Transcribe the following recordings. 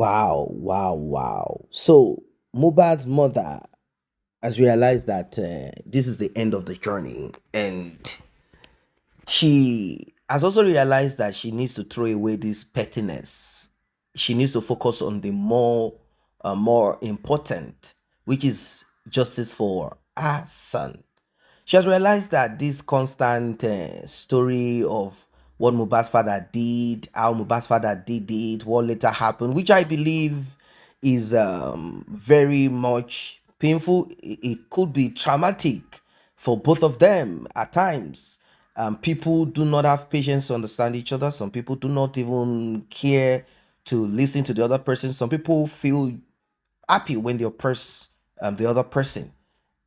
Wow. So Mohbad's mother has realized that this is the end of the journey, and she has also realized that she needs to throw away this pettiness. She needs to focus on the more important, which is justice for her son. She has realized that this constant story of what Mohbad's father did, how Mohbad's father did it, what later happened, which I believe is very much painful. It could be traumatic for both of them at times. People do not have patience to understand each other. Some people do not even care to listen to the other person. Some people feel happy when they oppress the other person.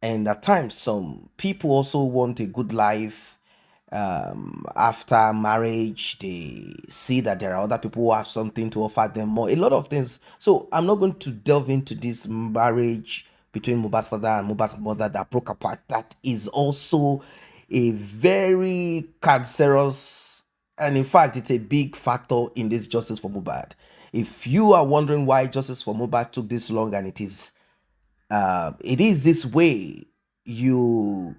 And at times, some people also want a good life after marriage. They see that there are other people who have something to offer them more. A lot of things. So I'm not going to delve into this marriage between Mohbad's father and Mohbad's mother that broke apart. That is also a very cancerous, and in fact, it's a big factor in this justice for Mohbad. If you are wondering why justice for Mohbad took this long, and it is this way, you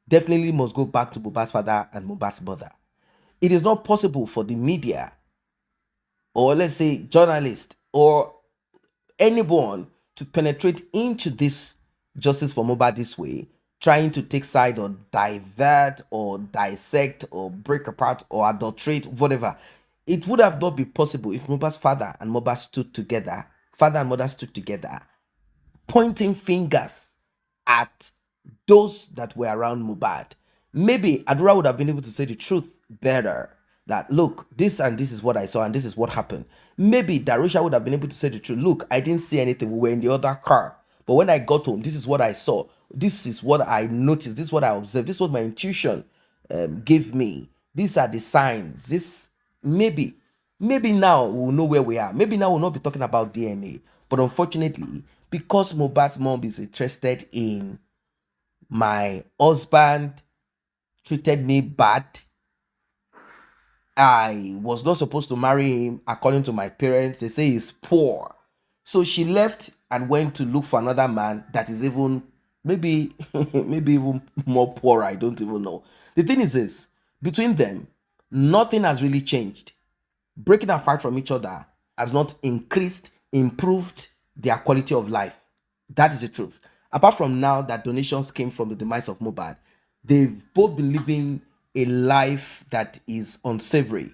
definitely must go back to Mohbad's father and Mohbad's mother. It is not possible for the media, or let's say journalists, or anyone to penetrate into this justice for Mohbad this way, trying to take side or divert or dissect or break apart or adulterate, whatever. It would have not been possible if Mohbad's father and Mohbad stood together, father and mother stood together, pointing fingers at those that were around Mohbad. Maybe Adura would have been able to say the truth better. That look, this and this is what I saw and this is what happened. Maybe Darusha would have been able to say the truth. Look, I didn't see anything. We were in the other car. But when I got home, this is what I saw. This is what I noticed. This is what I observed. This is what my intuition gave me. These are the signs. This maybe now we'll know where we are. Maybe now we'll not be talking about DNA. But unfortunately, because Mohbad's mom is interested in my husband treated me bad, I was not supposed to marry him according to my parents. They say he's poor. So she left and went to look for another man that is even maybe maybe even more poor. I don't even know. The thing is this, between them, nothing has really changed. Breaking apart from each other has not increased, improved their quality of life. That is the truth. Apart from now that donations came from the demise of Mohbad, they've both been living a life that is unsavory.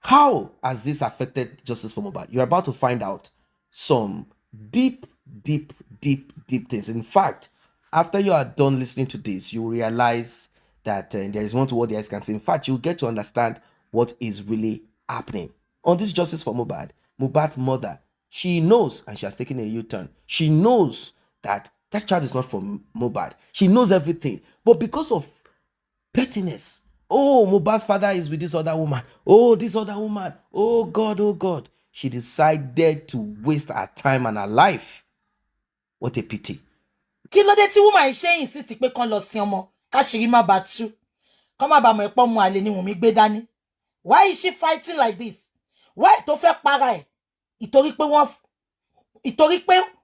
How has this affected justice for Mohbad? You're about to find out some deep things. In fact, after you are done listening to this, you realize that there is more to what the eyes can see. In fact, you get to understand what is really happening. On this justice for Mohbad's mother, she knows, and she has taken a U-turn. She knows that that child is not from Mohbad. She knows everything. But because of pettiness, oh, Mohbad's father is with this other woman. Oh, this other woman. Oh, God. She decided to waste her time and her life. What a pity. Kí ló dé tí woman ṣe insist pé kán lọ sin ọmọ káṣírí má bàa tú kán má bàa mọ̀ pé ọmọ àlè ni Wunmi gbé dání. Why is she fighting like this? Why tó fẹ́ para ẹ̀? Ìtorí pé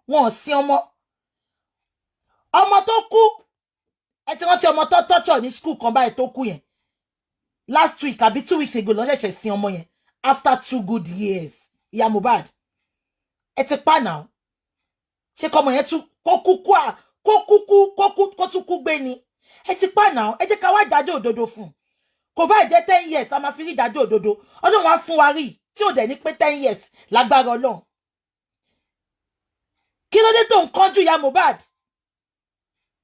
wọ́n sin ọmọ. Ọmọ tó kú, ẹ ti rántí ọmọ tó torture ní school kan báyìí tó kú yẹn. Last week àbí 2 weeks ago ló ṣẹ̀ṣẹ̀ sin ọmọ yẹn after 2 good years. Ìyá Mohbad. Ẹ ti pa now. Ṣé kọ́mọ yẹn tún kó tún kú gbé ni. Ẹ ti pa now. Ẹ jẹ́ ká wá dájọ́ òdodo fún. Kò bá jẹ́ 10 years tá máa fi rí dájọ́ òdodo. Ọlọ́run wá fún wa rí tí ò dẹ̀ ní pé 10 years lágbára Ọlọ́run. Kí ló dé tó ń kánjú ìyá Mohbad?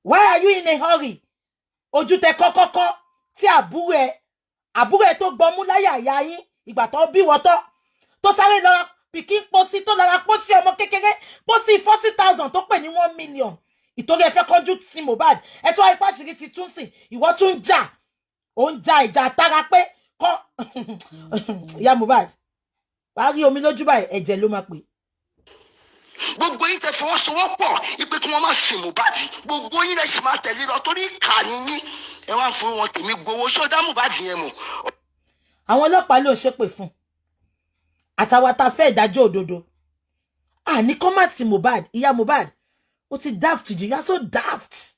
Why are you in a hurry? Ojú tẹ kọ́kọ́kọ́ tí àbúrò ẹ̀ tó gbọmú láyà ìyá yín ìgbà tó bí wọ́n tó sáré lọ pikin pósí tó lọ ra pósí ọmọ kékeré pósí 40,000 tó pè ní 1 million. Ìtorí ẹ fẹ́ kọjú sí Mohbad. Ẹ tó wáyé pàṣírí ti tún sìn. Ìwọ tún jà. Ó ń jà ìjà tara pé kọ́ ìyá Mohbad. Wàá rí omi lójú báyìí ẹ̀jẹ̀ ló máa pè. Gbogbo yín tẹ fọwọ́sowọ́pọ̀ ipe kí wọ́n má sin Mohbad. Gbogbo yín lẹ ṣì máa tẹ̀lé lọ torí ìkà ni yín. Ẹ wá fún wọn tèmi gbowó ṣó dá Mohbad yẹn mọ̀. Àwọn ọlọ́pàá ló ṣépè fún. Àtàwọn tá fẹ́ ìdájọ́ òdodo. ní kó má sí Mohbad, ìyá Mohbad, ó ti daft jù, you are so daft.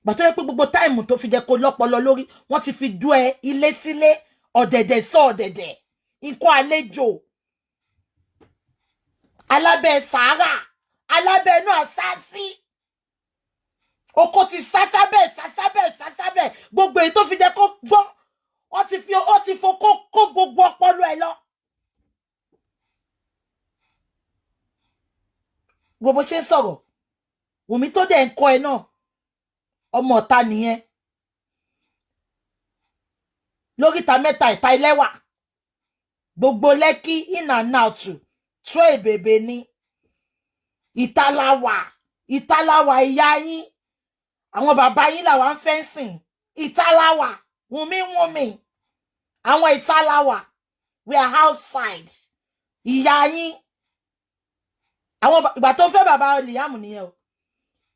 But tó yẹ pé gbogbo time tó fi jẹ́ kó lọ́pọlọ lórí, wọ́n ti fi dú ẹ ilé sílé, ọ̀dẹ̀dẹ̀ sọ ọ̀dẹ̀dẹ̀, nǹkan àlejò, alábẹ́ sàárà, alábẹ́ náà sásí. Oko ti sásábẹ̀, gbogbo èyí tó fi jẹ́ kó gbọ́, ó ti fo kó gbogbo ọpọlọ ẹ lọ. Gbogbo ṣe ń sọ̀rọ̀, Wunmi tó dẹ̀ ń kọ́ ẹ náà, ọmọ ọ̀tá nìyẹn. Lóríta mẹ́ta ìta Ẹlẹ́wà, gbogbo Lẹ́kí in and out, tó èbèbè ni. Ìtàláwà ìyá yín, àwọn bàbá yín làwa ń fẹ́ǹsìn. Ìtàláwà, Wunmi, àwọn Ìtàláwà, we are outside. Ìyá yín, àwọn ìgbà tó fẹ́ bàbá Liam nìyẹn o.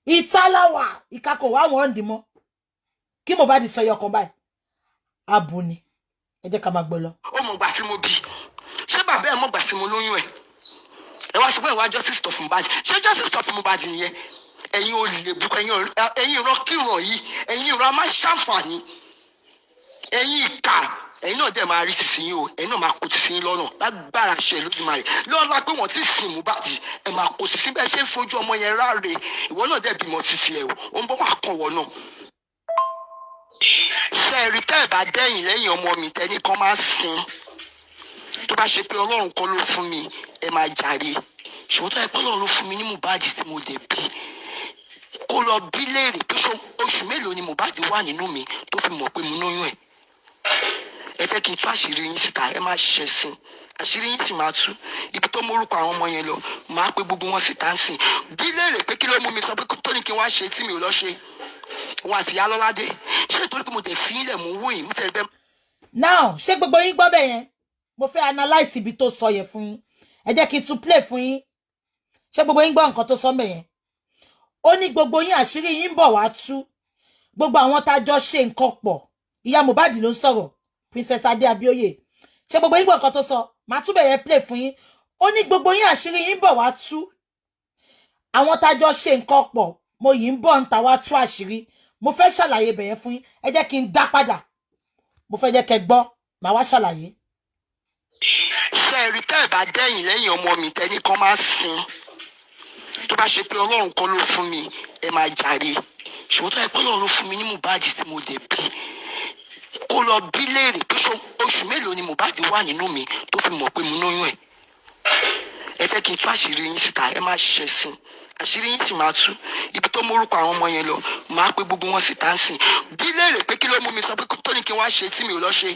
Ìtàláwà, ìkakò wá wọ́n dì mọ́. Kí Mohbad sọ yọkan báyìí, abu ni. Ẹ jẹ́ ká máa gbọ́ lọ. Ó mọ̀ gbà tí mo bí. Ṣé bàbá ẹ̀ mọ̀ gbà tí mo lóyún ẹ̀? Ẹ wá sọ pé ìwà justice of Mohbad. Ṣé justice of Mohbad nìyẹn? Ẹ̀yin ò lè bukọ, ẹ̀yin ìran kírun yìí, ẹ̀yin ìran máa ṣàǹfààní. Ẹ̀yin ìkà, ẹ̀yin náà dẹ̀ máa rí sísìn yín o, ẹ̀yin náà máa kó ti sin lọ́nà lágbára ṣe Olódùmarè. Lọ́la pé wọ́n ti sin Mohbad, ẹ máa kó ti sin bẹ́ẹ̀ ṣe ń fojú ọmọ yẹn ráre. Ìwọ náà dẹ̀ bímọ títí ẹ̀ o, ó ń bọ́ wà kàn wọ́n náà. Ṣé ẹ̀rí tẹ́ ẹ̀ bá dẹ́yìn lẹ́yìn ọmọ mi tẹ́ni kan máa sin? Tó bá ṣe pé Ọlọ́run kan ló fún mi, ẹ máa jàre. Ṣùgbọ́n tó yẹ pé Ọlọ́run ló fún mi ní Mohbad tí mo dẹ̀ bí. Kó lọ bí léèrè pé oṣù mélòó ni Mohbad wà nínú mi tó fi mọ̀ pé mo lóyún ẹ̀. Ẹ fẹ́ kí n tú àṣírí yín síta, ẹ má ṣẹ̀sìn. Àṣírí yín sì máa tú. Ibi tó mórúkọ àwọn ọmọ yẹn lọ, máa pé gbogbo wọn síta ń sìn. Bí léèrè pé kí ló mú mi sọ pé tó ní kí n wá ṣe tí mi ò lọ ṣe. Wọn àti ìyá Lọ́ládé. Ṣé nítorí pé mo tẹ̀ fi ilẹ̀ mú wò yìí, mo tẹ̀ bẹ́ẹ̀. Now, ṣé gbogbo yín gbọ́ bẹ́ẹ̀ yẹn? Mo fẹ́ analyse ibi tó sọ yẹn fún yín. Ẹ jẹ́ kí n tún play fún yín. Ṣé gbogbo yín gbọ́ nǹkan tó sọ ńbẹ̀ yẹn? Ó ní gbogbo yín àṣírí yín bọ̀ wá tú. Gbogbo àwọn tá jọ ṣe nǹkan pọ̀. Ìyá Mohbad ló ń sọ̀rọ̀. Princess Adé Abíóyè. Ṣé gbogbo yín gbọ́ nǹkan tó sọ? Màá tún bẹ̀ yẹn play fún yín. Ó ní gbogbo yín àṣírí yín bọ̀ wá tú. Àwọn tá jọ ṣe nǹkan pọ̀. Mo yìí ń bọ̀ ń ta wá tú àṣírí. Mo fẹ́ ṣàlàyé bẹ̀ yẹn fún yín. Ẹ jẹ́ kí n dá padà. Mo fẹ́ jẹ́ kẹ́ gbọ́. Màá wá ṣàlàyé. Ṣé ẹ̀rí tẹ́ ẹ̀ bá dẹ́yìn lẹ́yìn ọmọ mi tẹ́ni kan máa sin? Tó bá ṣe pé Ọlọ́run kan ló fún mi, ẹ máa jàre. Ṣùgbọ́n tó yẹ pé Ọlọ́run ló fún mi ní Mohbad tí mo dẹ̀ bí. Kó lọ bí léèrè pé oṣù mélòó ni Mohbad wà nínú mi tó fi mọ̀ pé mo lóyún ẹ̀. Ẹ fẹ́ kí n tú àṣírí yín síta, ẹ má ṣẹ̀sìn. Àṣírí yín sì máa tú. Ibi tó mórúkọ àwọn ọmọ yẹn lọ, máa pé gbogbo wọn síta ń sìn. Bí léèrè pé kí ló mú mi sọ pé tó ní kí n wá ṣe tí mi ò lọ ṣe.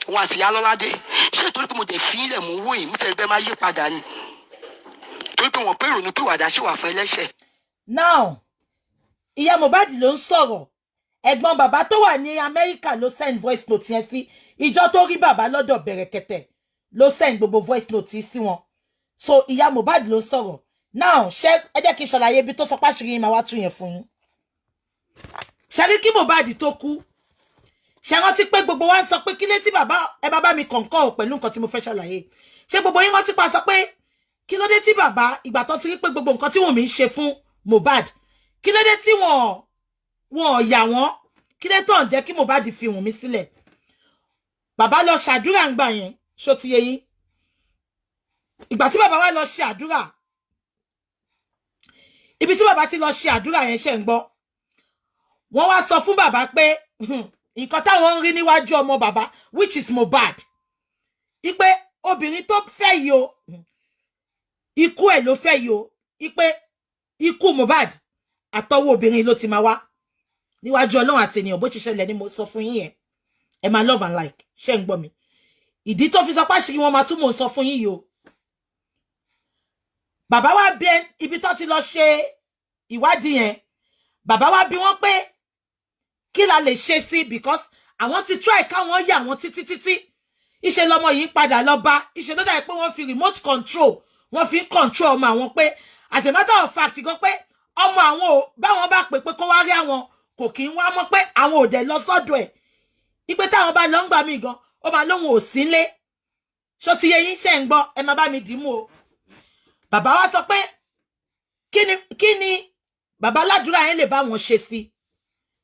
Wọn àti ìyá Lọ́ládé. Ṣé nítorí pé mo tẹ̀ fi ilẹ̀ mú wò yìí, mo tẹ̀ bẹ́ẹ̀ máa yí padà ni. Torí pé wọ́n pé ìrònú pé wàdà ṣì wà fún ẹlẹ́ṣẹ̀. Now, ìyá Mohbad ló ń sọ̀rọ̀. Ẹ̀gbọ́n bàbá tó wà ní Amẹ́ríkà ló send voice note yẹn sí. Ìjọ tó rí bàbá lọ́dọ̀ Bẹ̀rẹ̀kẹ̀tẹ̀ ló send gbogbo voice note yìí sí wọn. So ìyá Mohbad ló ń sọ̀rọ̀. Now, ṣé ẹ jẹ́ kí n ṣàlàyé ibi tó sọ páṣírí yín máa wá tú yẹn fún yín. Ṣé rí kí Mohbad tó kú? Ṣé rántí pé gbogbo wa ń sọ pé kí lé tí bàbá mi kọ̀ǹkọ̀ pẹ̀lú nǹkan tí mo fẹ́ ṣàlàyé. Ṣé gbogbo yín rántí pa sọ pé kí ló dé tí bàbá ìgbà tó ti rí pé gbogbo nǹkan tí Wunmi ń ṣe fún Mohbad, kí ló dé tí wọn yà wọ́n, kí ló tó ń jẹ́ kí Mohbad fi Wunmi sílẹ̀. Bàbá lọ ṣàdúrà ń gbà yẹn, ṣó ti yé yín. Ìgbà tí bàbá wa lọ ṣe àdúrà, ibi tí bàbá ti lọ ṣe àdúrà yẹn ṣe ń gbọ́. Wọ́n wá sọ fún bàbá pé nǹkan táwọn ń rí níwájú ọmọ bàbá, which is Mohbad, ipe obìnrin tó fẹ́ yìí o, ikú ẹ̀ ló fẹ́ yìí o, ipe ikú Mohbad àtọwọ́ obìnrin ló ti máa wá níwájú Ọlọ́run àti ènìyàn. Bó ti ṣẹlẹ̀ ni mo sọ fún yín yẹn. Ẹ máa love and like, ṣé ń gbọ́ mi. Ìdí tó fi sọ páṣírí wọn máa tún mò ń sọ fún yín yìí o. Bàbá wa bẹ ibi tó ti lọ ṣe ìwádìí yẹn. Bàbá wa bi wọ́n pé kí la lè ṣe sí, because àwọn ti try káwọn yà wọ́n títí. Ìṣe lọmọ yìí padà lọ bá. Ìṣe ló dà pé wọ́n fi remote control, wọ́n fi control ọmọ àwọn pé as a matter of fact gan pé ọmọ àwọn ò báwọn bá pè pé kó wá rí àwọn kò kí ń wá mọ́ pé àwọn ò dẹ̀ lọ sọ́dọ̀ ẹ̀. Ipe táwọn bá lọ ń gbà mí gan, ó máa lóhun ò sí nlé. Ṣó ti yé yín ṣe ń gbọ́, ẹ má bá mi dìímú o. bàbá wa sọ pé kí ni bàbá aládùúrà yẹn lè bá wọn ṣe sí.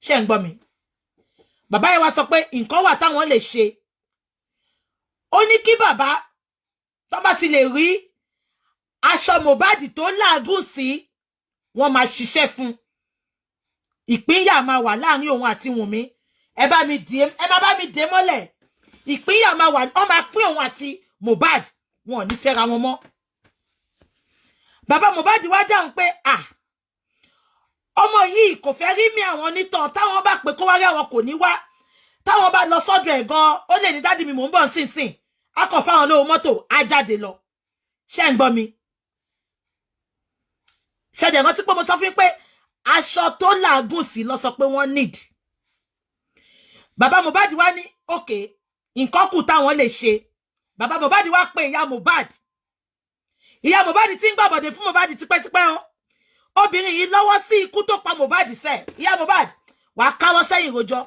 Ṣé ń gbọ́ mi? Bàbá yẹn wá sọ pé nǹkan wà táwọn lè ṣe. Ó ní kí bàbá tó bá ti lè rí aṣọ Mohbad tó láàgùn sí, wọ́n máa ṣiṣẹ́ fún. Ìpínyà máa wà láàrin òun àti Wunmi. Ẹ bá mi dé mọ́lẹ̀. Ìpínyà máa wà, wọ́n máa pín òun àti Mohbad. Wọn ò ní fẹ́ra wọn mọ́. Bàbá Mohbad wá dáhùn pé ọmọ yìí kò fẹ́ rí mi àwọn onítàn, táwọn bá pè kó wá rí àwọn kò ní wá. Táwọn bá lọ sọ́dọ̀ ẹ̀ gan, ó lè ní dádì mi mò ń bọ̀ nísinsìn. A kàn fáwọn lówó mọ́tò, á jáde lọ. Ṣé ń gbọ́ mi? Ṣé dẹ̀ rántí pé mo sọ fún yín pé aṣọ tó làágùn sí lọ sọ pé wọ́n need. Bàbá Mohbad wá ní okay, nǹkan kù táwọn lè ṣe. Bàbá Mohbad wá pé ìyá Mohbad. Ìyá Mohbad tí ń gbàbọ̀dé fún Mohbad tipẹ́tipẹ́ o. Obìnrin yìí lọ́wọ́ sí ikú tó pa Mohbad sẹ́. Ìyá Mohbad wá káwọ́ sẹ́yìn rojọ́.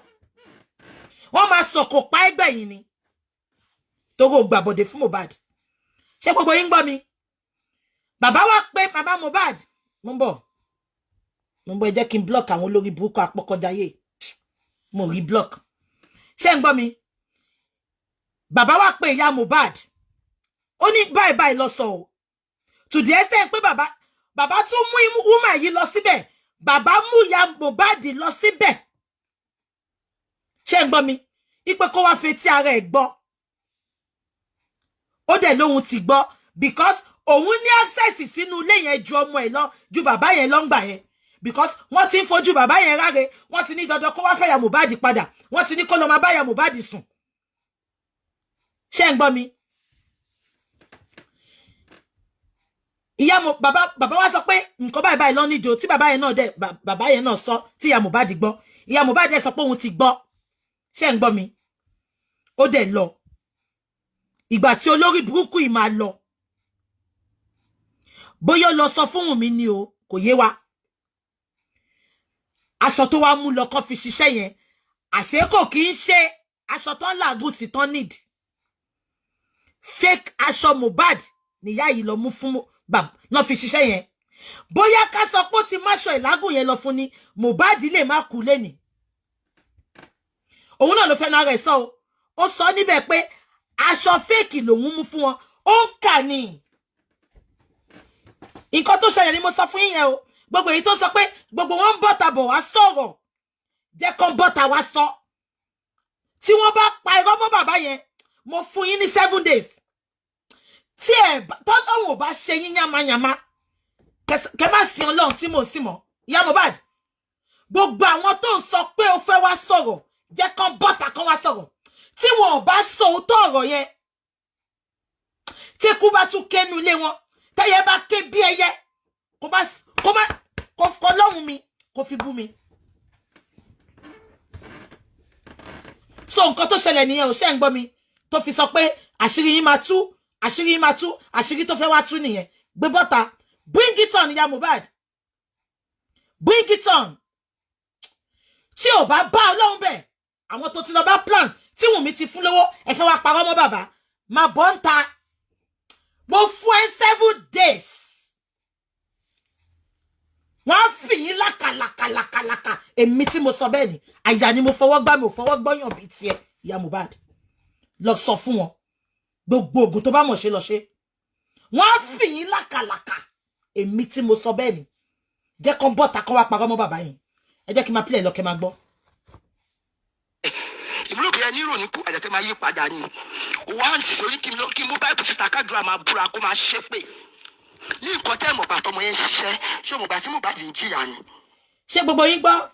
Wọ́n máa sọ̀kò pa ẹgbẹ́ yìí ni. Togo gbàbọ̀dé fún Mohbad. Ṣé gbogbo yín gbọ́ mi? Bàbá wá pé bàbá Mohbad. Mo ń bọ̀ ẹ jẹ́ kí n block àwọn olórí burúkú apọ́kọjáyé. Mo rí block. Ṣé ń gbọ́ mi? Bàbá wá pé ìyá Mohbad. Ó ní báyìí lọ sọ o. To the extent pé bàbá tún mú woman yìí lọ síbẹ̀. Bàbá mú ìyá Mohbad lọ síbẹ̀. Ṣé ń gbọ́ mi? Ipe kó wá fetí ara ẹ̀ gbọ́. Ó dẹ̀ lóhun ti gbọ́ because òun ní access sínú ilé yẹn ju ọmọ ẹ̀ lọ, ju bàbá yẹn lọ ńgbà yẹn. Because wọ́n ti ń fojú bàbá yẹn ráre, wọ́n ti ní dandan kó wá fẹ́ ìyá Mohbad padà. Wọ́n ti ní kó lọ máa bá ìyá Mohbad sùn. Ṣé ń gbọ́ mi? Bàbá wa sọ pé nǹkan báyìí lọ níjó tí bàbá yẹn náà sọ tí ìyá Mohbad gbọ́. Ìyá Mohbad sọ pé òun ti gbọ́. Ṣé ń gbọ́ mi? Ó dẹ̀ lọ. Ìgbà tí olórí burúkú yìí máa lọ. Bóyá lọ sọ fún Wunmi ni o, kò yé wa. Aṣọ tó wá mú lọ kó fi ṣiṣẹ́ yẹn, àṣé kò kì í ṣe aṣọ tó ń làágùn sí tán need. Fake aṣọ Mohbad níyà yìí lọ mú fún lọ fi ṣiṣẹ́ yẹn. Bóyá ká sọ pé ó ti máṣọ ìlágùn yẹn lọ fún ni, Mohbad lè má kú lẹ́nì. Òun náà ló fẹ́ náà rẹ̀ sọ o. Ó sọ níbẹ̀ pé aṣọ fake lòun mú fún wọn. Ó ń kà ní. Nǹkan tó ṣẹlẹ̀ ni mo sọ fún yín yẹn o. Gbogbo èyí tó sọ pé gbogbo wọn ń bọ́ta bọ̀ wá sọ̀rọ̀. Jẹ́ kán bọ́ta wá sọ. Tí wọ́n bá pa irọ́ mọ́ bàbá yẹn, mo fún yín ní 7 days. Tí tọ́lọ́run ò bá ṣe yín yamayama, kẹ má sin Ọlọ́run tí mo sì mọ̀. Ìyá Mohbad, gbogbo àwọn tó ń sọ pé ó fẹ́ wá sọ̀rọ̀, jẹ́ kán bọ́ta kán wá sọ̀rọ̀. Tí wọn ò bá sọ òótọ́ ọ̀rọ̀ yẹn, tí kú bá tún kẹnu ilé wọn, tẹ́yẹ bá ké bí ẹyẹ, kó fọlọ́run mi, kó fi bú mi. So nǹkan tó ṣẹlẹ̀ nìyẹn ò ṣe ń gbọ́ mi, tó fi sọ pé àṣírí yín máa tú, àṣírí tó fẹ́ wá tú nìyẹn. Gbé bọ́ta, bring it on ìyá Mohbad, bring it on. Tí ò bá bá Ọlọ́run bẹ̀, àwọn tó ti lọ bá plan, tí Wunmi ti fún lówó, ẹ fẹ́ wá parọ́ mọ́ bàbá, máa bọ́ ń ta. Mo fún ẹ 7 days. Wọ́n á fi yín lákàlàkàlàkàlàkà. Èmi tí mo sọ bẹ́ẹ̀ ni, àyà ni mo fọwọ́ gbá, mi ò fọwọ́ gbọ́yàn bíi tiẹ̀. Ìyá Mohbad, lọ sọ fún wọn. Gbogbo ògùn tó bá mọ̀ ṣe lọ ṣe. Wọ́n á fi yín lákàlàkà. Èmi tí mo sọ bẹ́ẹ̀ ni. Jẹ́ kán bọ́ta kán wá parọ́ mọ́ bàbá yẹn. Ẹ jẹ́ kí n máa play lọ́kẹ́ máa gbọ́. Ìmúlò bí ẹni rò ní kú àjẹkẹ́ máa yí padà ni. Wọ́n á sì orí kí n mú báyìí síta kádùrà máa búra kó máa ṣépè. Ní nǹkan tẹ́ mọ̀gbà tọmọ yẹn ṣiṣẹ́, ṣé mọ̀gbà tí Mohbad ń jìyà ni? Ṣé gbogbo yín gbọ́?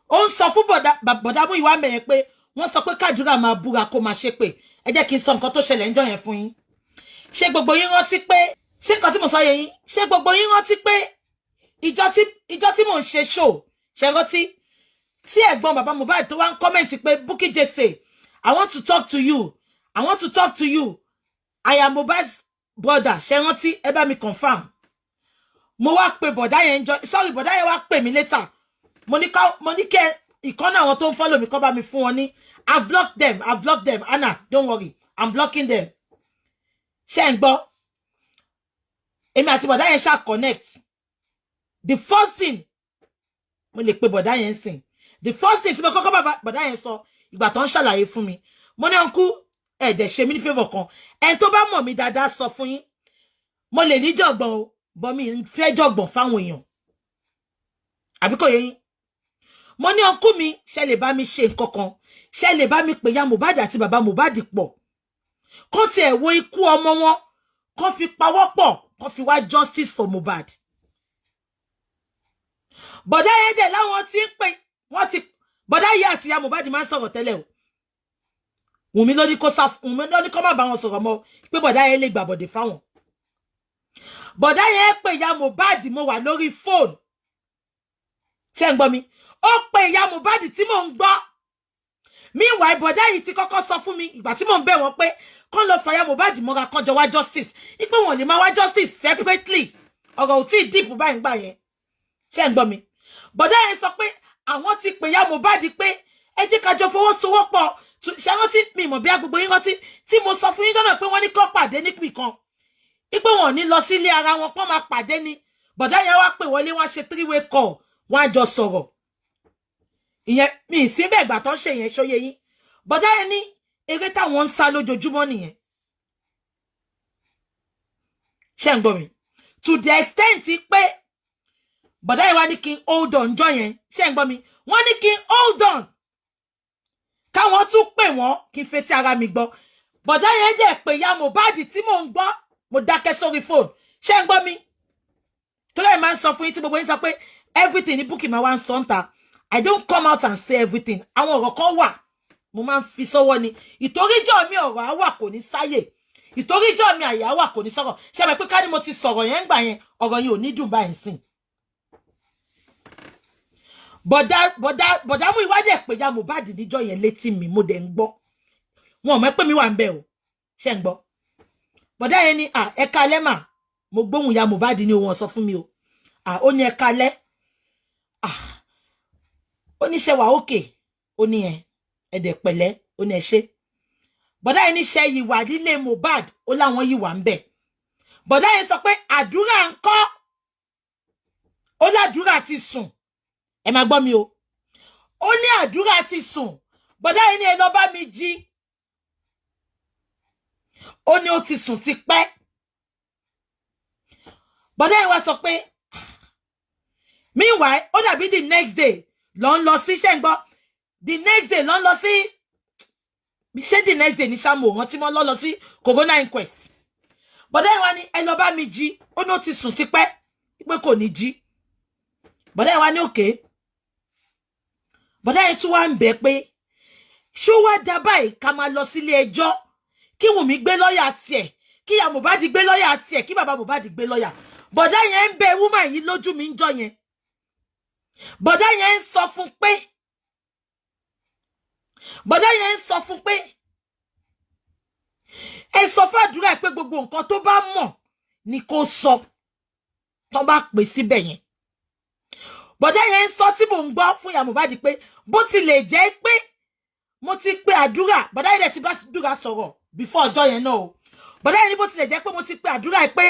Ó ń sọ fún bọ̀dá mú ìwà mẹ́yẹn pé wọ́n sọ pé kádùrà máa búra kó máa ṣépè. Ẹ jẹ́ kí n sọ nǹkan tó ṣẹlẹ̀ ńjọ́ yẹn fún yín. Ṣé gbogbo yín rántí pé, ṣé nǹkan tí mo sọ yẹ yín? Ṣé gbogbo yín rántí pé ìjọ tí mò ń ṣe show, ṣé rántí? Tí ẹ̀gbọ́n bàbá Mohbad tó wá ń kọ́mẹ̀ntì pé Bukky Jesse, I want to talk to you. I want to talk to you. I am Mohbad's brother. Ṣé rántí? Ẹ bá mi confirm. Mo wá pè bọ̀dá yẹn bọ̀dá yẹn wá pè mí later. Mo ní kẹ́ ìkọ́nà àwọn tó ń follow mi kọ́ bá mi fún wọn ní. I've blocked them. Anna, don't worry. I'm blocking them. Ṣé ń gbọ́? èmi àti bọ̀dá yẹn ṣá connect. The first thing mo lè pe bọ̀dá yẹn sìn. The first thing tí mo kọ́kọ́ bá bọ̀dá yẹn sọ ìgbà tó ń ṣàlàyé fún mi. Mo ní uncle dẹ̀ ṣe mí ní favor kan. Ẹni tó bá mọ̀ mí dáadáa sọ fún yín. Mo lè ní jọ̀gbọ̀n o, but mi fẹ́ jọ̀gbọ̀n fáwọn èèyàn. Àbí kò yé yín. Mo ní uncle mi ṣé lè bá mi ṣe nǹkan kan. Ṣé lè bá mi pè ya Mohbad àti bàbá Mohbad pọ̀. Kó tiẹ̀ wo ikú ọmọ wọn, kó fi pawọ́pọ̀, kó fi wá justice for Mohbad. Bọ̀dá yẹn dẹ̀ láwọn tí ń pè wọ́n ti bọ̀dá yìí àti ya Mohbad máa ń sọ̀rọ̀ tẹ́lẹ̀ o. Wùnmí ló ní kó má bá wọn sọ̀rọ̀ mọ́ pé bọ̀dá yẹn lè gbàbọ̀dè fáwọn. Bọ̀dá yẹn pè ya Mohbad mo wà lórí fóònù. Ṣé ń gbọ́ mi? Ó pè ya Mohbad tí mò ń gbọ́. Meanwhile, bọ̀dá yìí ti kọ́kọ́ sọ fún mi ìgbà tí mò ń bẹ̀ wọ́n pé kán lọ fàyà Mohbad mọ́ra kán jọ wá justice. Ipe wọn lè máa wá justice separately. Ọ̀rọ̀ ò tí ì deep báyìí gbà yẹn. Ṣé ń gbọ́ mi? Bọ̀dá yẹn sọ pé àwọn ti pè ya Mohbad pé ẹ jẹ́ ká jọ fọwọ́sowọ́pọ̀. Ṣé rántí mi mọ̀ bí agbègbè yín rántí tí mo sọ fún yín dọ́nà pé wọ́n ní kó pàdé nípì kan. Ipe wọn ní lọ sílé ara wọn pọ́n máa pàdé ni. Bọ̀dá yẹn wá pè wọlé wọ́n ṣe 3-way call. Wọ́n á jọ sọ̀rọ̀. Ìyẹn mi ì sí bẹ́ẹ̀ gbà tó ń ṣe yẹn ṣóyé yín. Bọ̀dá yẹn ní eré táwọn ń sá lójoojúmọ́ nìyẹn. Ṣé ń gbọ́ mi? To the extent pé bọ̀dá yẹn wá ní kí n hold on jọ yẹn. Ṣé ń gbọ́ mi? Wọ́n ní kí n hold on. Káwọn tún pè wọ́n kí n fetí ara mi gbọ́. Bọ̀dá yẹn dẹ̀ pè ya Mohbad tí mò ń gbọ́. Mo dákẹ́ sórí fóònù. Ṣé ń gbọ́ mi? Torí ẹ̀ máa ń sọ fún yín tí gbogbo yín sọ pé everything ní Bukky máa wá ń sọ ń ta. I don't come out and say everything. Àwọn ọ̀rọ̀ kan wà. Mo máa ń fi sọ́wọ́ ni. Ìtoríjọ́ mi ọ̀rọ̀ á wà kò ní sáyè. Ìtoríjọ́ mi àyà wà kò ní sọ̀rọ̀. Ṣé mọ̀ pé ká ní mo ti sọ̀rọ̀ yẹn gbà yẹn ọ̀rọ̀ yẹn ò ní dùn báyìí sìn. Bọ̀dá mú ìwádìí pé ya Mohbad níjọ́ yẹn létí mi mo dẹ̀ ń gbọ́. Wọn ò mọ̀ pé mi wà ń bẹ̀ o. Ṣé ń gbọ́? Bọ̀dá yẹn ní ẹ kalẹ́ mà. Mo gbóhùn ya Mohbad ní ohun sọ fún mi o. Ó ní ẹ kalẹ́. Ó ní ṣe wà òkè. Ó ní ẹ̀dẹ̀ pẹ̀lẹ́. Ó ní ẹ ṣe. Bọ̀dá yẹn ní ṣe yìí wà nílé Mohbad. Ó láwọn yìí wà ń bẹ̀. Bọ̀dá yẹn sọ pé àdúrà ń kọ́. Ó ládùúrà ti sùn. Ẹ máa gbọ́ mi o. Ó ní àdúrà ti sùn. Bọ̀dá yẹn ní ẹ lọ bá mi jí. Ó ní ó ti sùn ti pẹ́. Bọ̀dá yẹn wá sọ pé meanwhile ó dàbí the next day ló ń lọ sí ṣé ń gbọ́. The next day ló ń lọ sí ṣé the next day ní Ṣàmù wọn tí wọ́n lọ sí corona inquest. Bọ̀dá yẹn wá ní ẹ lọ bá mi jí. Ó ní ó ti sùn ti pẹ́ pé kò ní jí. Bọ̀dá yẹn wá ní òkè. Bọ̀dá yẹn tún wá ń bẹ̀ pé ṣó wá dá báyìí ká máa lọ sílé ẹjọ́ kí Wùnmí gbé lọ́ọ̀yà tiẹ̀ kí ya Mohbad gbé lọ́ọ̀yà tiẹ̀ kí bàbá Mohbad gbé lọ́ọ̀yà. Bọ̀dá yẹn ń bẹ woman yìí lójú mi ń jọ yẹn. Bọ̀dá yẹn ń sọ fún pé ẹ sọ fàdúrà pé gbogbo nǹkan tó bá mọ̀ ni kó sọ tó bá pè síbẹ̀ yẹn. Bọ̀dá yẹn ń sọ tí mò ń gbọ́ fún ya Mohbad pé bó tilẹ̀ jẹ́ pé mo ti pe àdúrà. Bọ̀dá yẹn dẹ̀ ti bá àdúrà sọ̀rọ̀ before ọjọ́ yẹn náà o. Bọ̀dá yẹn ní bó tilẹ̀ jẹ́ pé mo ti pe àdúrà pé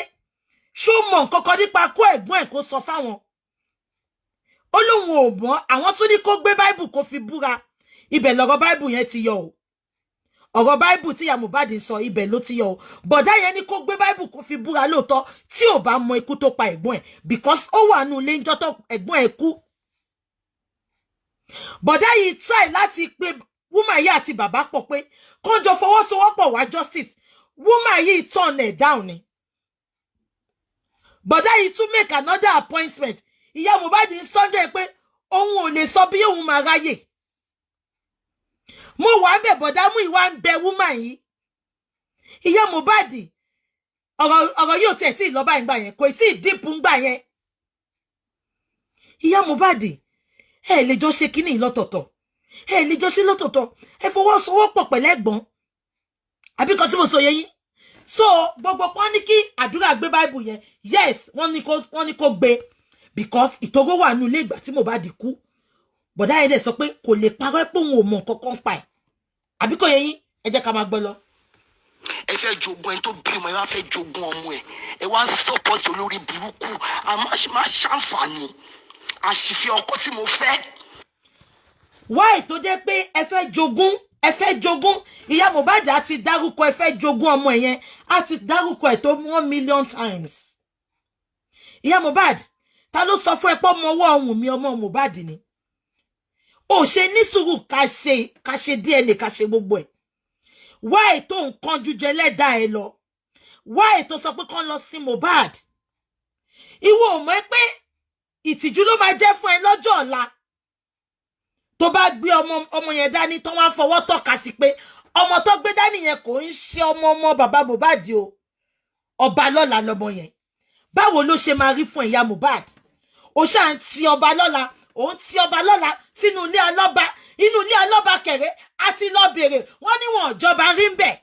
ṣó mọ̀ nǹkan kan nípa kó ẹ̀gbọ́n ẹ̀ kó sọ fáwọn. Ó lóun ò mọ̀ àwọn tún ní kó gbé Bible kó fi búra. Ibẹ̀ lọ̀rọ̀ Bible yẹn ti yọ o. Ọ̀rọ̀ Bible tí ya Mohbad sọ ibẹ̀ ló ti yọ o. Bọ̀dá yẹn ní kó gbé Bible kó fi búra lóòótọ́ tí ò bá mọ ikú tó pa ẹ̀gbọ́n ẹ̀ because ó wà nù ilé ńjọ́ tó ẹ̀gbọ́n ẹ̀ kú. Bọ̀dá yìí try láti pe woman yìí àti bàbá pọ̀ pé kó jọ fọwọ́sowọ́pọ̀ wá justice. Woman yìí turn ẹ̀ down ni. Bọ̀dá yìí tún make another appointment. Ìyá Mohbad ń sọ́jọ́ pé òun ò lè sọ bí òun máa ráyè. Mo wà bẹ̀ bọ̀dá mú ìwà ń bẹ woman yìí. Ìyá Mohbad ọ̀rọ̀ yóò tẹ̀ tí ìlọ́ba ìgbà yẹn kò tí ì dípù ń gbà yẹn. Ìyá Mohbad ẹ lè jọ ṣe kíní lọ́tọ̀ọ̀tọ̀. Ẹ lè jọ ṣe lọ́tọ̀ọ̀tọ̀. Ẹ fọwọ́sowọ́pọ̀ pẹ̀lẹ́gbọ́n. Àbí kan tí mo sọ yẹ yín. So gbogbo pọ́n ní kí àdúrà gbé Bible yẹn. Yes, wọ́n ní kó gbé. Because ìtòrò wà nínú ilé ìgbà tí Mohbad kú. Bọ̀dá yẹn dẹ̀ sọ pé kò lè parọ́ pé òun ò mọ nǹkan kan pa ẹ̀. Àbí kò yé yín, ẹ jẹ́ ká máa gbọ́ lọ. ẹ fẹ́ jogún ẹni tó bímọ, ẹ wá fẹ́ jogún ọmọ ẹ wá sọ́pọ̀tì olórí burúkú, má ṣàǹfààní àṣìfẹ́ ọkọ tí mo fẹ́. why tó jẹ́ pé ẹ fẹ́ jogún ìyá Mohbad á ti dárúkọ ẹ fẹ́ jogún ọmọ ẹ yẹn, á ti dárúkọ ẹ tó 1 million times. ìyá Mohbad, ta ló sọ fún ẹ pé ọmọ ọwọ́ Wunmi ọmọ Mohbad ni? ó ṣe ní sùúrù ká ṣe DNA ká ṣe gbogbo ẹ̀. why tó nǹkan jújẹ lẹ́dà ẹ lọ? why tó sọ pé kán lọ sí Mohbad? ìwọ ò mọ̀ pé ìtìjú ló máa jẹ́ fún ẹ lọ́jọ́ ọ̀la tó bá gbé ọmọ yẹn dání tó wá fọwọ́ tọ́ka sí pé ọmọ tó gbé dání yẹn kò ń ṣe ọmọ bàbá Mohbad o, ọba lọ́la lọmọ yẹn. báwo ló ṣe máa rí fún ìyá Mohbad? ó ṣáà ń ti ọba lọ́la, ó ń ti ọba lọ́la sínú ilé ọlọ́ba, inú ilé ọlọ́ba kẹ̀rẹ́ àti lọ bèrè wọ́n ní wọn ìjọba rí ń bẹ̀.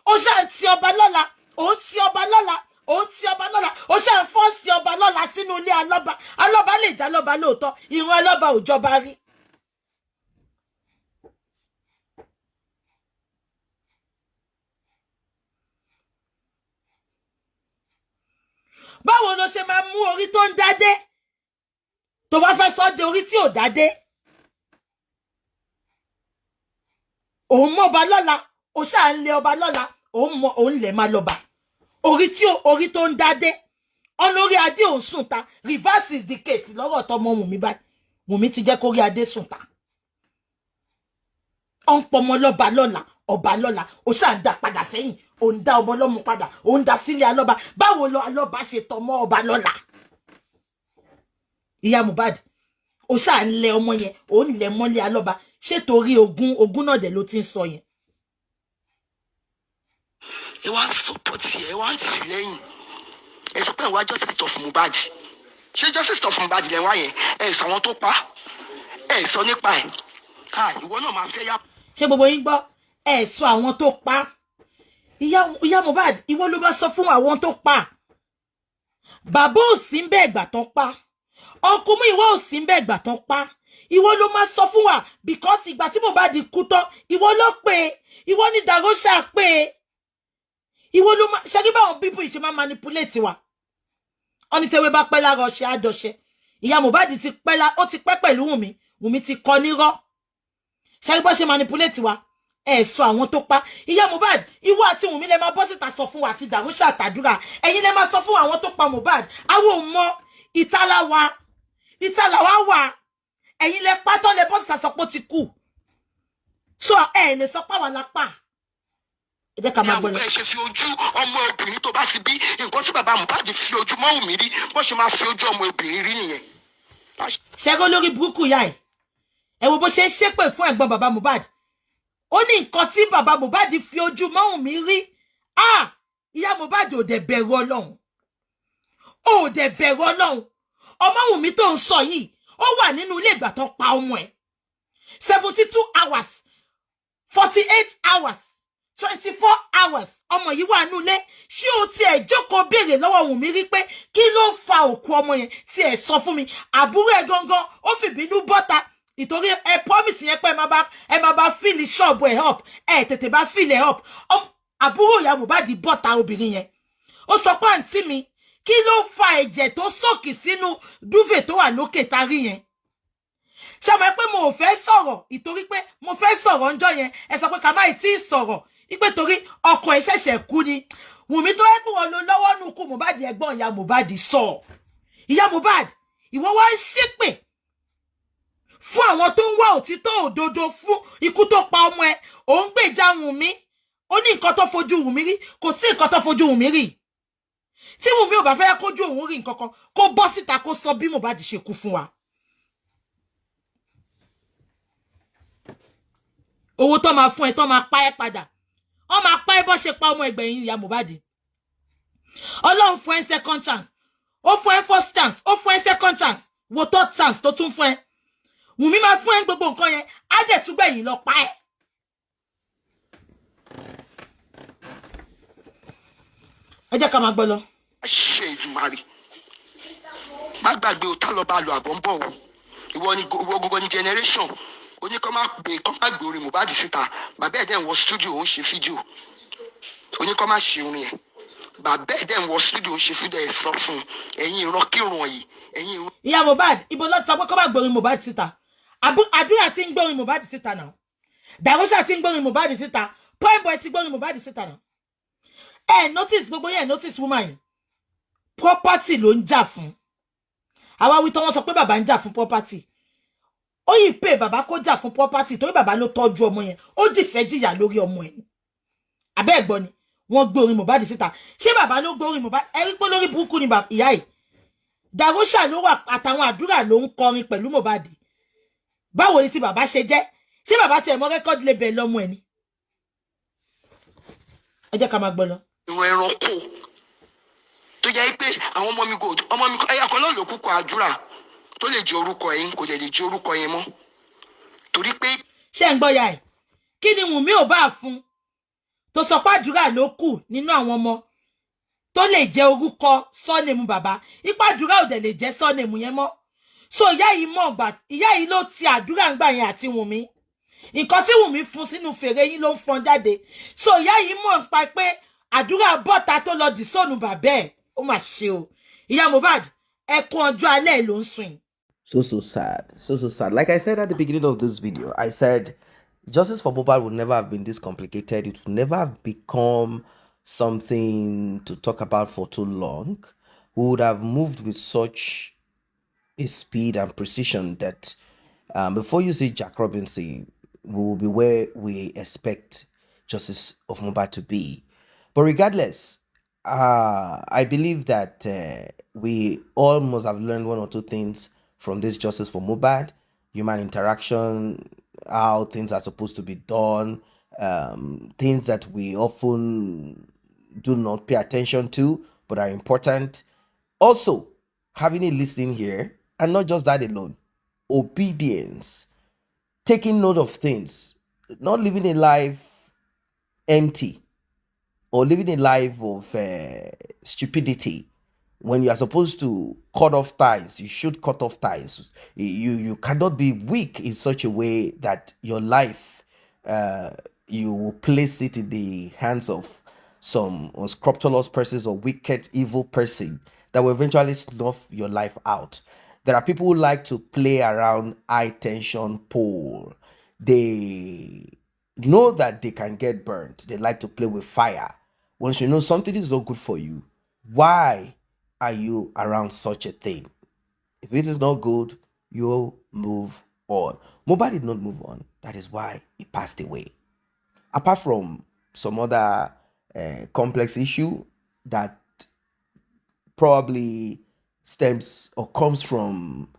ó ṣáà ń ti ọba lọ́la, ó ń ti ọba lọ́la, ó ń ti ọba lọ́la, ó ṣáà ń fọ́ọ̀sì ọba lọ́la sínú ilé ọlọ́ba. ọlọ́ba lè dá lọ́ba lóòótọ́, ìran ọlọ́ba ò jọba rí. báwo ló ṣe máa mú orí tó ń dádé tó bá fẹ́ sọ de orí tí ò dádé? òun mọ ọba lọ́la, ó ṣáà ń lé ọba lọ́la, òun lè máa lọ́ba. orí tó ń dádé ọlórí adé òun sùn ta. reverse is the case lọ́rọ̀ tọmọ Wunmi báyìí. Wunmi ti jẹ́ kórí adé sùn ta. ó ń pọmọ lọ́ba lọ́la, ọba lọ́la, ó ṣáà ń dá padà sẹ́yìn, ó ń dá ọmọ lọ́mọ padà, ó ń dá sílé alọ́ba. báwo lọ alọ́ba ṣe tọmọ ọba lọ́la? ìyá Mohbad, ó ṣáà ń lẹ ọmọ yẹn, ó ń lẹ mọ́lé alọ́ba. ṣé torí ogún náà dẹ̀ ló ti ń sọ yẹn? ẹ wá ń sọpọ́tì ẹ wá ń tì lẹ́yìn, ẹ sọ pé ẹ wá justice of Mohbad. ṣé justice of Mohbad lẹ wá yẹn? ẹ sọ àwọn tó pa, ẹ sọ nípa ẹ. ìwọ náà máa fẹ́ yá. ṣé gbogbo yín gbọ́? ẹ sọ àwọn tó pa. ìyá Mohbad, ìwọ ló bá sọ fún àwọn tó pa. bàbá ò sí ń bẹ́ẹ̀ gbà tán pa, ọkùnrin ìwọ ò sí ń bẹ́ẹ̀ gbà tán pa. ìwọ ló máa sọ fún wa because ìgbà tí Mohbad kú tán ìwọ ló pè é, ìwọ ní Darosha pè é. ìwọ ló máa ṣe kí báwọn people ìṣe máa manipulate wa. ọ̀nì tẹ́wé bá pẹ́ lára ọ̀ṣẹ́ àjọṣe. ìyá Mohbad ti pẹ́ pẹ̀lú Wunmi ti kọ nírọ́. ṣe kí bá ṣe manipulate wa? ẹ sọ àwọn tó pa. ìyá Mohbad, ìwọ àti Wunmi lè máa bọ́ síta sọ fún wa àti Darosha àtàdúrà. ẹ̀yin lè máa sọ fún àwọn tó pa Mohbad. àwọn ò mọ ìtàláwa wà. ẹ̀yin lè pátọ́ lè bọ́ síta sọ pé ó ti kú. so ẹ lè sọ pé àwọn lápá. ẹ jẹ́ ká máa gbọ́ lọ. ẹ ṣe fi ojú ọmọ obìnrin tó bá ti bí nǹkan tí bàbá Mohbad fi ojú mọ́ Wunmi rí, bó ṣe máa fi ojú ọmọ obìnrin rí nìyẹn. ṣẹ́gun lórí burúkú yá ẹ̀. ẹ wo bó ṣe ń ṣépè fún ẹ̀gbọ́n bàbá Mohbad. ó ní nǹkan tí bàbá Mohbad fi ojú mọ́ Wunmi rí. ìyá Mohbad ò dẹ̀ bẹ̀rù Ọlọ́run, ò dẹ̀ bẹ̀rù Ọlọ́run. ọmọ Wunmi tó ń sọ yìí ó wà nínú ilé ìgbà tó pa ọmọ ẹ̀ 72 hours 48 hours 24 hours ọmọ yìí wà nínú ilé. ṣé o tiẹ̀ jókòó béèrè lọ́wọ́ Wunmi rí pé kí ló fa òkú ọmọ yẹn? tí ẹ sọ fún mi. àbúrò ẹ gangan ó fìbínú bọ́ta ìtorí ẹ promise yẹn pé ẹ máa bá fíìlì ṣọ́ọ̀bù ẹ̀ up, ẹ tètè bá fíìlì ẹ̀ up. àbúrò ìyá Mohbad bọ́ta obìnrin yẹn, ó sọ pé àǹtí mi kí ló fa ẹ̀jẹ̀ tó sòkì sínú dúvè tó wà lókè tarí yẹn? ṣàmọ́ pé mo ò fẹ́ sọ̀rọ̀ ìtorí pé mo fẹ́ sọ̀rọ̀ ńjọ́ yẹn ẹ sọ pé ká má tí ì sọ̀rọ̀ ìpè torí ọkọ ẹ̀ ṣẹ̀ṣẹ̀ kú ni. Wunmi tó yẹ pé wọn lo lọ́wọ́ nù kú Mohbad ẹ̀gbọ́n ìyá Mohbad sọ. ìyá Mohbad, ìwọ wá ń ṣépè fún àwọn tó ń wá òtítọ́ òdodo fún ikú tó pa ọmọ ẹ̀. ò ń gbèjà Wunmi. ó ní nǹkan tó fojú Wunmi rí, kò sí nǹkan tó fojú Wunmi rí. tí Wunmi ò bá fẹ́ kójú òun rí nǹkan kan kó bọ́ síta kó sọ bí Mohbad ṣe kú fún wa. owó tó máa fún ẹ tó máa pa ẹ́ padà, wọ́n máa pa ẹ́ bọ́ ṣe pa ọmọ ẹgbẹ̀yìn ìyá Mohbad. Ọlọ́run fún ẹ second chance, ó fún ẹ first chance, ó fún ẹ second chance, wo third chance tó tún fún ẹ. Wunmi máa fún ẹ gbogbo nǹkan yẹn á dẹ̀ tún gbẹ̀yìn lọ pa ẹ́. ẹ jẹ́ ká máa gbọ́ lọ. ṣe ìdùmarè má gbàgbé o tá lọ bá lọ àbọ̀ ń bọ̀ o. ìwọ gbogbo ní generation ó ní kó má gbé orin Mohbad síta, bàbá ẹ̀ dẹ̀ ń wọ studio ó ń ṣe fídíò. oníkọ́ má ṣe orin ẹ̀ bàbá ẹ̀ dẹ̀ ń wọ studio ṣe fúdẹ̀ ẹ̀ sọ fún ẹ̀yin ìrankírun yìí ẹ̀yin ìran. ìyá Mohbad ibo ló sọ pé kó má gbórin Mohbad síta àdúrà tí ń gbórin Mohbad síta náà dàrúṣà tí ń gbórin Mohbad síta Prime Boy tí gbórin Mohbad síta náà notice gbogbo yẹn notice woman yìí property ló ń jà fún àwa wí tán wọ́n sọ pé bàbá ń jà fún property ó yìí pé bàbá kó jà fún property torí bàbá ló tọ́jú ọmọ yẹn ó jìṣẹ́ jìyà lórí ọmọ ẹ̀ abẹ́ ẹ̀gbọ́n ni wọ́n gbé orin Mohbad síta ṣé bàbá ló gbé orin Mohbad ẹ̀rí pé lórí burúkú ni ìyá yìí dàrúṣà ló wà àtàwọn àdúrà ló ń kọrin pẹ̀lú Mohbad báwo ni ti bàbá ṣe jẹ́ ṣé bàbá tiẹ̀ mọ́ record label lọ́mọ ẹ̀ ni ẹ jẹ́ ká máa gbọ́ lọ. ìran ẹranko tó jẹ́ pé àwọn ọmọ mi ẹ̀yà kan náà ló kúkọ àdúrà tó lè jẹ́ orúkọ yín kò lè jẹ́ orúkọ yẹn mọ́ torí pé. ṣé ń gbọ́ ya ẹ̀ kí ni Wùnmí ò bá fún tó sọ pé àdúrà ló kù nínú àwọn ọmọ tó lè jẹ́ orúkọ sọ́nẹ̀mù bàbá ipá àdúrà ò dẹ̀ lè jẹ́ sọ́nẹ̀mù yẹn mọ́ so ìyá yìí mọ̀ gbà ìyá yìí ló ti àdúrà ń gbà yẹn àti Wùnmí nǹkan tí Wùnmí fún sínú fèrè yín ló ń fọn jáde so ìyá yìí mọ̀ nípa pé àdúrà bọ́ta tó lọ dì sóònù bàbá ẹ̀ ó mà ṣe o ìyá Mohbad ẹkún ọjọ́ alẹ́ ló ń sùn. So sad. So sad. Like I said at the beginning of this video, I said justice for Mohbad would never have been this complicated. It would never have become something to talk about for too long. We would have moved with such a speed and precision that before you see Jack Robinson, we will be where we expect justice of Mohbad to be. But regardless, I believe that we all must have learned one or two things from this justice for Mohbad, human interaction, how things are supposed to be done, things that we often do not pay attention to but are important. Also, having a listening here, and not just that alone, obedience, taking note of things, not living a life empty or living a life of stupidity. When you are supposed to cut off ties, you should cut off ties. You cannot be weak in such a way that your life, you will place it in the hands of some unscrupulous persons or wicked, evil person that will eventually snuff your life out. There are people who like to play around high tension pole. They know that they can get burnt. They like to play with fire. Once you know something is not good for you, why are you around such a thing? If it is not good, you move on. Mohbad did not move on. That is why he passed away. Apart from some other complex issue that probably stems or comes from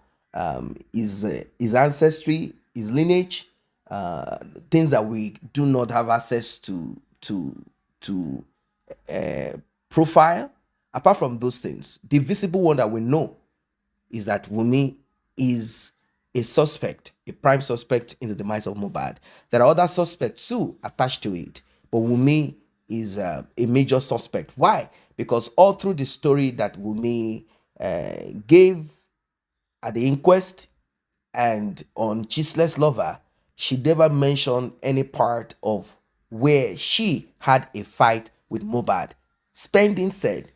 his ancestry, his lineage, things that we do not have access to profile. Apart from those things, the visible one that we know is that Wunmi is a suspect, a prime suspect in the demise of Mohbad. There are other suspects too attached to it, but Wunmi is a major suspect. Why? Because all through the story that Wunmi gave at the inquest and on Chisle's Lover, she never mentioned any part of where she had a fight with Mohbad. Spending said,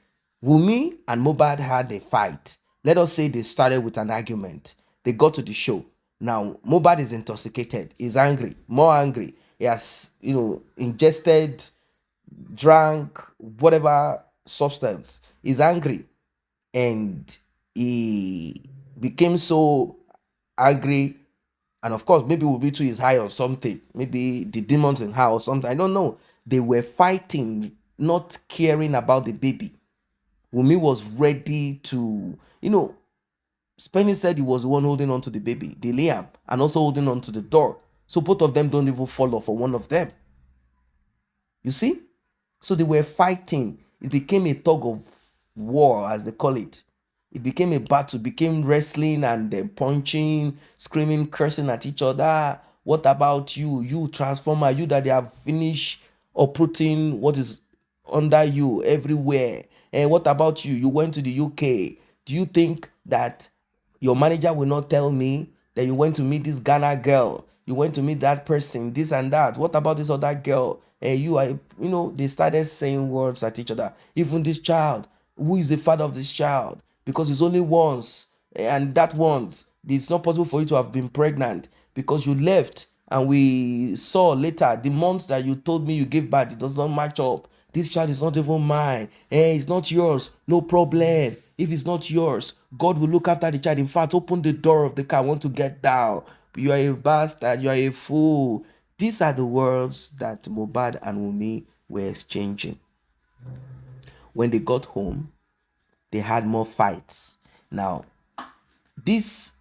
Wunmi and Mohbad had a fight. Let us say they started with an argument. They got to the show. Now, Mohbad is intoxicated. He's angry, more angry. He has, ingested, drank, whatever substance. He's angry. And he became so angry. And of course, maybe Wubitu is high or something. Maybe the demons in her or something. I don't know. They were fighting, not caring about the baby. Wunmi was ready to, Spenny said he was the one holding on to the baby, the Liam, and also holding on to the door. So both of them don't even fall off for one of them. You see? So they were fighting. It became a tug of war, as they call it. It became a battle, became wrestling and punching, screaming, cursing at each other. What about you? You transformer, you that they have finished uprooting what is under you everywhere. And what about you? You went to the UK. Do you think that your manager will not tell me that you went to meet this Ghana girl? You went to meet that person, this and that. What about this other girl? Hey, you are, they started saying words at each other. Even this child, who is the father of this child? Because it's only once, and that once, it's not possible for you to have been pregnant because you left, and we saw later the months that you told me you gave birth, it does not match up. This child is not even mine. Hey, it's not yours. No problem. If it's not yours, God will look after the child. In fact, open the door of the car. I want to get down. You are a bastard. You are a fool. These are the words that Mohbad and Wunmi were exchanging. When they got home, they had more fights. Now, this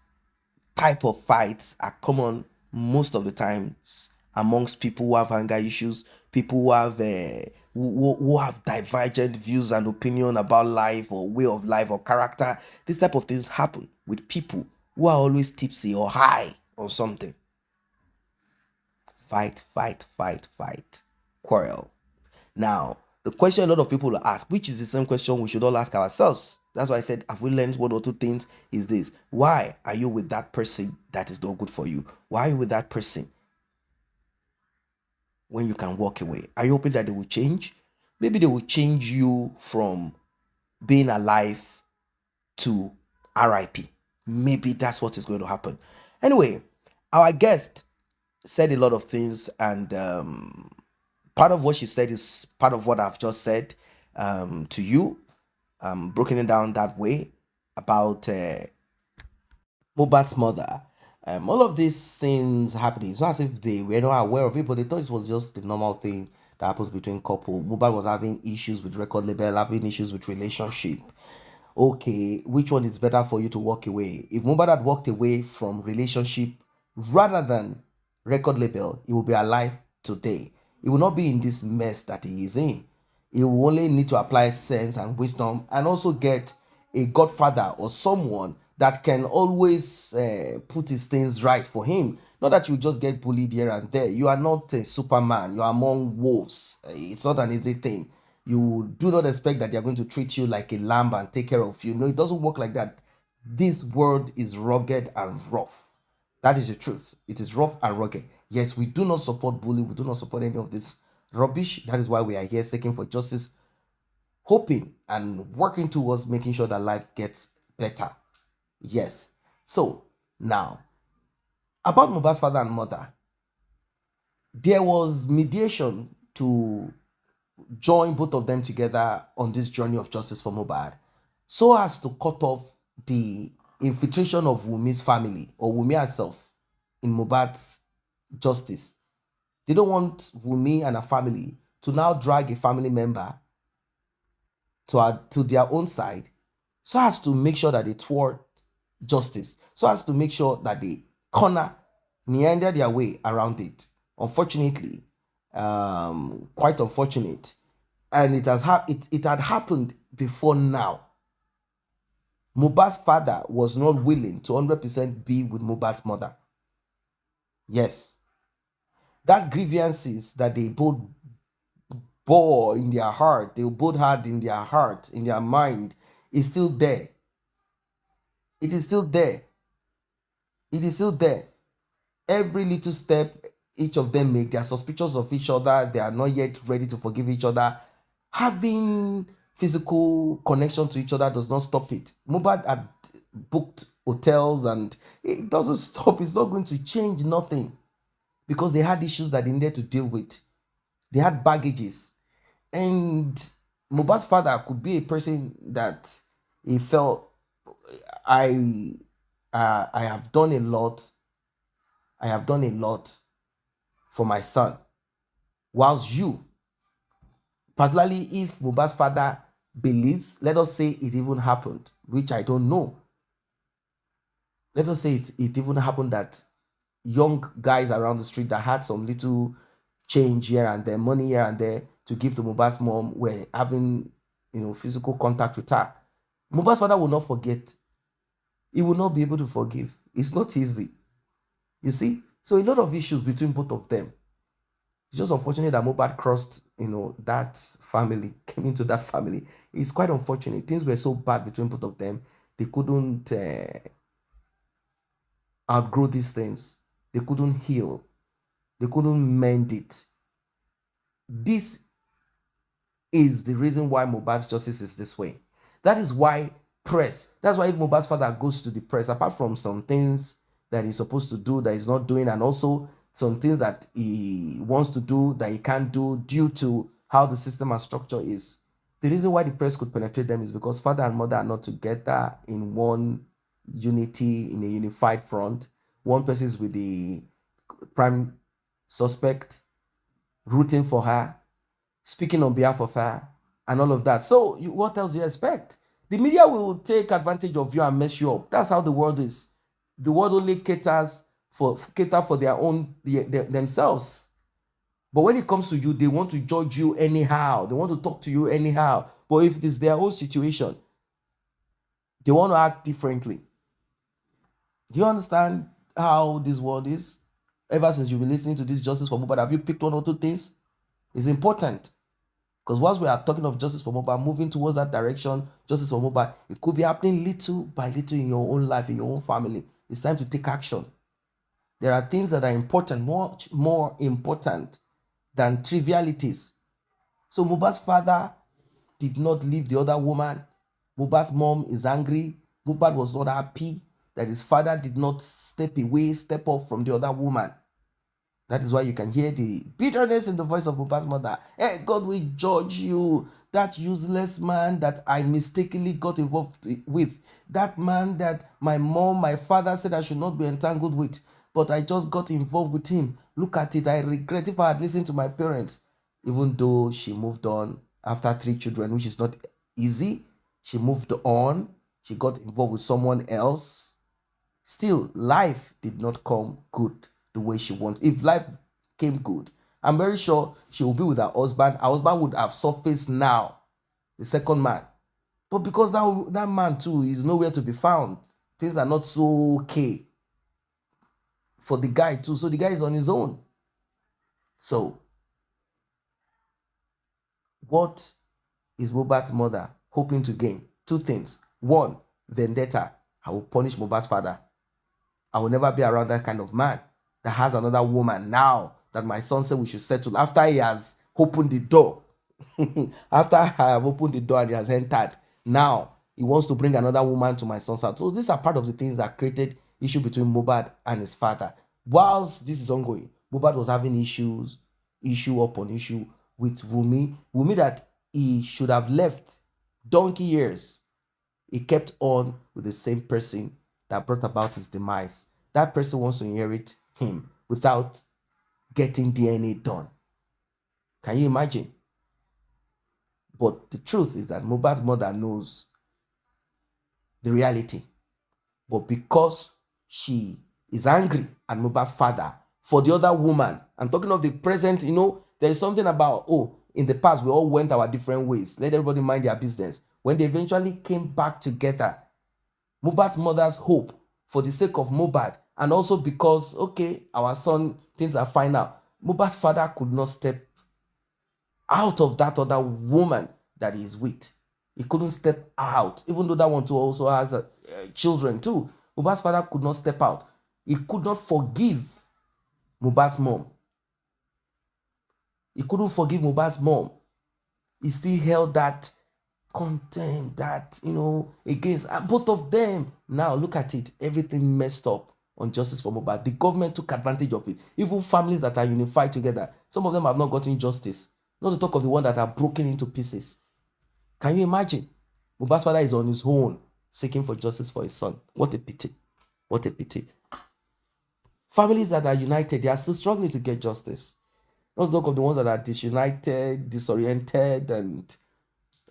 type of fights are common most of the times amongst people who have anger issues, people who have who have divergent views and opinion about life or way of life or character. This type of things happen with people who are always tipsy or high or something. Fight, fight, fight, fight, quarrel. Now, the question a lot of people will ask, which is the same question we should all ask ourselves. That's why I said, have we learned one or two things? Is this: why are you with that person that is not good for you? Why are you with that person when you can walk away? Are you hoping that they will change? Maybe they will change you from being alive to RIP. Maybe that's what is going to happen. Anyway, our guest said a lot of things, and part of what she said is part of what I've just said to you, broken it down that way about Mohbad's mother. All of these things happening, it's not as if they were not aware of it, but they thought it was just the normal thing that happens between couple. Mohbad was having issues with record label, having issues with relationship. Okay, which one is better for you to walk away? If Mohbad had walked away from relationship rather than record label, he will be alive today. He will not be in this mess that he is in. He will only need to apply sense and wisdom, and also get a godfather or someone that can always put his things right for him. Not that you just get bullied here and there. You are not a Superman. You are among wolves. It's not an easy thing. You do not expect that they are going to treat you like a lamb and take care of you. No, it doesn't work like that. This world is rugged and rough. That is the truth. It is rough and rugged. Yes, we do not support bullying. We do not support any of this rubbish. That is why we are here seeking for justice, hoping and working towards making sure that life gets better. Yes. So now, about Mohbad's father and mother, there was mediation to join both of them together on this journey of justice for Mohbad, so as to cut off the infiltration of Wunmi's family or Wunmi herself in Mohbad's justice. They don't want Wunmi and her family to now drag a family member to their own side, so as to make sure that they thwart justice, so as to make sure that they meander their way around it. Unfortunately, quite unfortunate, and it had happened before now. Mohbad's father was not willing to 100% be with Mohbad's mother. Yes, that grievances that they both bore in their heart, they both had in their heart, in their mind, is still there. It is still there. It is still there. Every little step each of them make, they are suspicious of each other. They are not yet ready to forgive each other. Having physical connection to each other does not stop it. Mohbad had booked hotels, and it doesn't stop. It's not going to change nothing, because they had issues that they needed to deal with. They had baggages, and Mohbad's father could be a person that he felt, I have done a lot. I have done a lot for my son. Whilst you, particularly if Mohbad's father believes, let us say it even happened, which I don't know. Let us say it even happened that young guys around the street that had some little change here and there, money here and there to give to Mohbad's mom, were having physical contact with her. Mohbad's father will not forget. He will not be able to forgive. It's not easy. You see? So a lot of issues between both of them. It's just unfortunate that Mohbad crossed, that family, came into that family. It's quite unfortunate. Things were so bad between both of them. They couldn't outgrow these things. They couldn't heal. They couldn't mend it. This is the reason why Mohbad's justice is this way. That is why that's why if Mohbad's father goes to the press, apart from some things that he's supposed to do that he's not doing, and also some things that he wants to do that he can't do due to how the system and structure is, the reason why the press could penetrate them is because father and mother are not together in one unity, in a unified front. One person is with the prime suspect, rooting for her, speaking on behalf of her, and all of that. So what else do you expect? The media will take advantage of you and mess you up. That's how the world is. The world only cater for their own themselves. But when it comes to you, they want to judge you anyhow. They want to talk to you anyhow. But if it is their own situation, they want to act differently. Do you understand how this world is? Ever since you've been listening to this Justice for Mohbad, have you picked one or two things? It's important. Because once we are talking of justice for Mohbad, moving towards that direction, justice for Mohbad, it could be happening little by little in your own life, in your own family. It's time to take action. There are things that are important, much more important than trivialities. So Mohbad's father did not leave the other woman. Mohbad's mom is angry. Mohbad was not happy that his father did not step off from the other woman. That is why you can hear the bitterness in the voice of Mohbad's mother. Hey, God will judge you. That useless man that I mistakenly got involved with. That man that my father said I should not be entangled with. But I just got involved with him. Look at it. I regret if I had listened to my parents. Even though she moved on after 3 children, which is not easy. She moved on. She got involved with someone else. Still, life did not come good the way she wants. If life came good, I'm very sure she will be with her husband. Her husband would have surfaced now, the second man. But because that man too is nowhere to be found, things are not so okay for the guy too. So the guy is on his own. So, what is Mohbad's mother hoping to gain? 2 things. 1, vendetta. I will punish Mohbad's father. I will never be around that kind of man that has another woman now that my son said we should settle after he has opened the door. After I have opened the door and he has entered, now he wants to bring another woman to my son's house. So these are part of the things that created issue between Mohbad and his father. Whilst this is ongoing, Mohbad was having issue upon issue with Wunmi that he should have left donkey years. He kept on with the same person that brought about his demise. That person wants to inherit him without getting DNA done. Can you imagine? But the truth is that Mohbad's mother knows the reality. But because she is angry at Mohbad's father for the other woman, I'm talking of the present, there is something about, in the past we all went our different ways. Let everybody mind their business. When they eventually came back together, Mohbad's mother's hope for the sake of Mohbad, and also because, our son, things are fine now. Mohbad's father could not step out of that other woman that he is with. He couldn't step out, even though that one too also has children too. Mohbad's father could not step out. He could not forgive Mohbad's mom. He couldn't forgive Mohbad's mom. He still held that contempt, that, against both of them. Now look at it. Everything messed up on justice for Mohbad. The government took advantage of it. Even families that are unified together, some of them have not gotten justice. Not to talk of the ones that are broken into pieces. Can you imagine? Mohbad's father is on his own, seeking for justice for his son. What a pity. What a pity. Families that are united, they are still struggling to get justice. Not to talk of the ones that are disunited, disoriented, and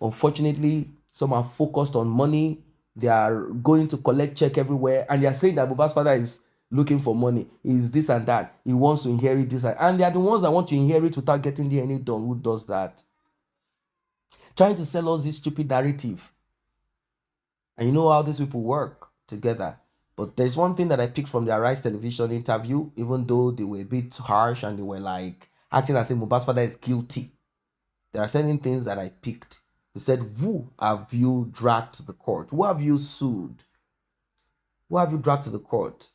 unfortunately, some are focused on money. They are going to collect check everywhere, and they are saying that Mohbad's father is looking for money. He's this and that. He wants to inherit this. And they are the ones that want to inherit without getting DNA done. Who does that? Trying to sell us this stupid narrative. And you know how these people work together. But there's one thing that I picked from the Arise television interview, even though they were a bit harsh and they were like acting as if Mohbad's father is guilty. There are certain things that I picked. They said, who have you dragged to the court? Who have you sued? Who have you dragged to the court?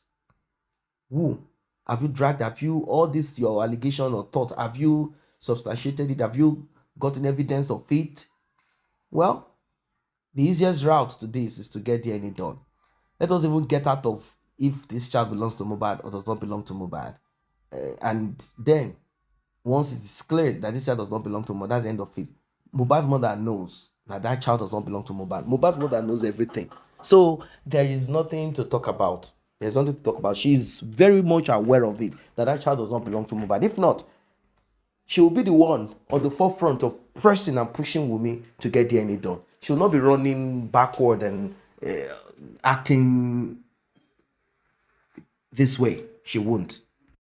Who Have you dragged? Have you, all this your allegation or thought, have you substantiated it? Have you gotten evidence of it? Well, the easiest route to this is to get DNA done. Let us even get out of if this child belongs to Mohbad or does not belong to Mohbad. And then, once it is clear that this child does not belong to Mohbad, that's the end of it. Mohbad's mother knows that that child does not belong to Mohbad. Mohbad's mother knows everything. So there is nothing to talk about. There's nothing to talk about. She's very much aware of it, that that child does not belong to Mohbad. If not, she will be the one on the forefront of pressing and pushing Wunmi to get DNA done. She will not be running backward and acting this way. She won't.